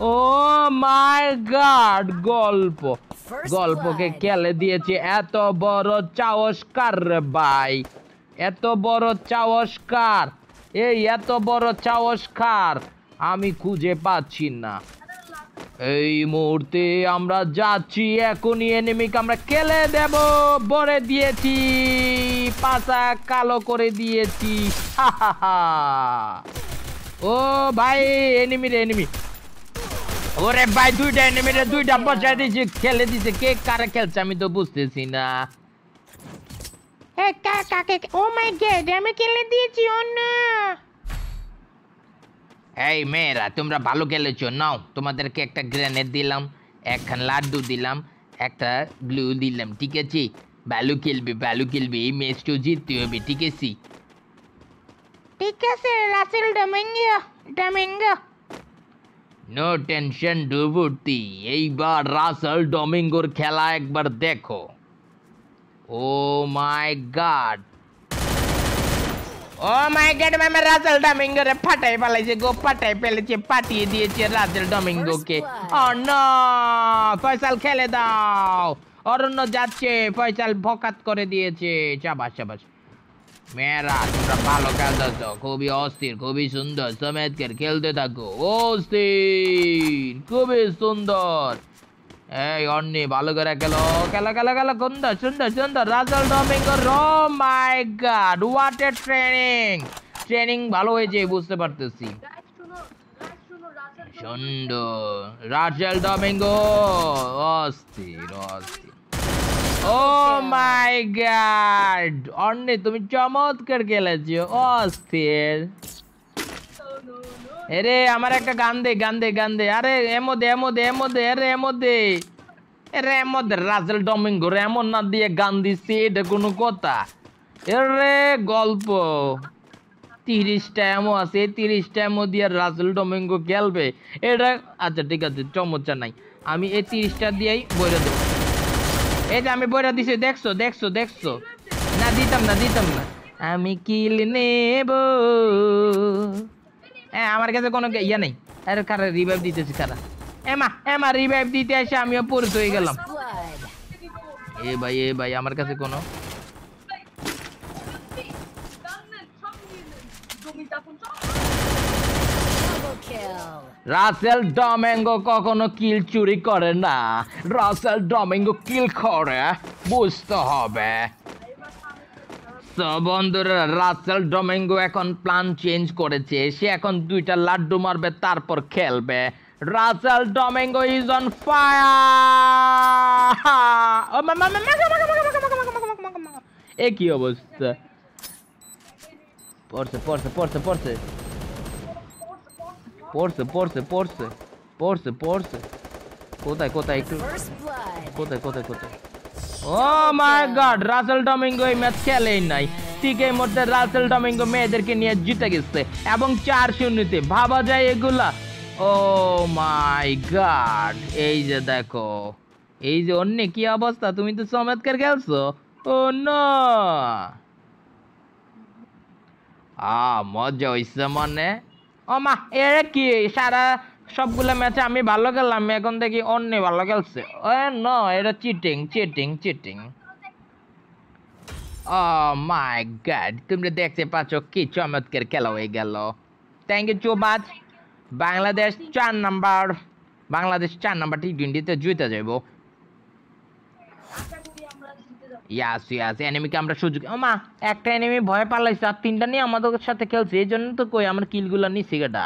O my god, গল্পকে খেলে দিয়েছে। এত বড় চাওস্কার রে ভাই, এত বড় চাওস্কার, এই এত বড় চাওস্কার আমি খুঁজে পাচ্ছি না। এই মুহূর্তে আমরা যাচ্ছি, এখনই এনিমিকে আমরা খেলে দেব। ভরে দিয়েছি, পাছা কালো করে দিয়েছি। ও ভাই, এনিমি। ওরে ভাই, দুইটা এনিমিরে দুইটা বসায় দিয়েছি, খেলে দিছে। কে কারে খেলছে আমি তো বুঝতেছি না। কাকে? ও মাই গড, আমি খেলে দিয়েছি। ও না, এই মেয়েরা তোমরা ভালো খেলেছো। নাও, তোমাদেরকে একটা গ্রেনেড দিলাম, একখান লাড্ডু দিলাম, একটা গ্লু দিলাম, ঠিক আছে? ভালো খেলবে, এই ম্যাচটা জিততে হবে, ঠিক আছে? ঠিক আছে রাসেল ডমিঙ্গো। নো টেনশন ডুবুর্তি, এইবার রাসেল ডমিঙ্গোর খেলা একবার দেখো। ও my god, O my god, ma'am Russell Domingo রে ফাটাই ফেলেছে গো, পাঠিয়ে দিয়েছে রাসেল ডমিঙ্গোকে। ও নো, ফয়সাল খেলে দাও। অরণ্য যাচ্ছে, ফয়সাল ভকাত করে দিয়েছে। শাবাশ। মেয়েরা তোমরা ভালো খেলতেছো, খুবই অস্থির, খুবই সুন্দর। চমৎকার খেলতে থাকো, অস্থির, খুবই সুন্দর। এই অন্নি ভালো করে খেলো। সুন্দর Russell Domingo. Oh my god, what a training ভালো হয়েছে বুঝতে পারতেছি। সুন্দর রাসেল ডমিঙ্গো, অস্থির। ও মাই গড, অন্নি তুমি চমৎকার খেলেছো, অস্থির। আরে আমার একটা গান দে। আরে এমদে রাসেল ডমিঙ্গো এমন না দিয়ে গান দিচ্ছে, এটা কোনো কথা? এরে গল্প 30টা এমো আছে, 30টা এমো দিয়ে রাসেল ডমিঙ্গো খেলবে এটা? আচ্ছা ঠিক আছে, চমৎকার নাই, আমি এই 30টা দিয়েই বইরা দেবো। এই যে আমি বইরা দিছি, দেখছো? না দিতাম না, আমি কিল নেব। হ্যাঁ, আমার কাছে কোনো ইয়া নেই। আরে কারা রিভাইভ দিতেছি, কারা? এমা রিভাইভ দিতে এসে আমিও পরিত হয়ে গেলাম। এ ভাই আমার কাছে কোনো রাসেল ডমিঙ্গো কখনো কিল চুরি করে না। রাসেল ডমিঙ্গো কিল করে, বুঝতে হবে। তো বন্ধুরা, রাসেল ডমিঙ্গো এখন প্ল্যান চেঞ্জ করেছে। সে এখন 2টা লাড্ডু মারবে, তারপর খেলবে। Russell Domingo is on fire. এ কি অবস্থা? পড়ছে। কোথায় একটু কোথায়? Oh my god, Russell Domingo এই ম্যাচ খেলেই নাই। ঠিক এই মুহূর্তে রাসেল ডমিঙ্গো মেয়েদেরকে নিয়ে জিতে গেছে এবং 4-0-তে। ভাবা যায় এগুলা? ও মাই গড, এই যে দেখো, এই যে অন্য কি অবস্থা, তুমি তো চমৎকার খেলছো। ও না, মজা হইছে মনে। ও মা, এর কি সারা সবগুলা ম্যাচে আমি ভালো খেললাম, এখন দেখি অন্য ভালো খেলছে। ও নো, এটা চিটিং। ও মাই গড, তোমরা দেখতে পাচ্ছ কি চমৎকার খেলা হয়ে গেল। Thank you so much. Bangladesh 4 number টি20তে জিতে যাব। ইয়াস, এনিমিকে আমরা সুযোগ। ও মা, একটা এনিমি ভয় পালাইছে আর 3টা নিয়ে আমাদের সাথে খেলছে, এই জন্য তো কই আমরা কিলগুলো নিছি গেটা।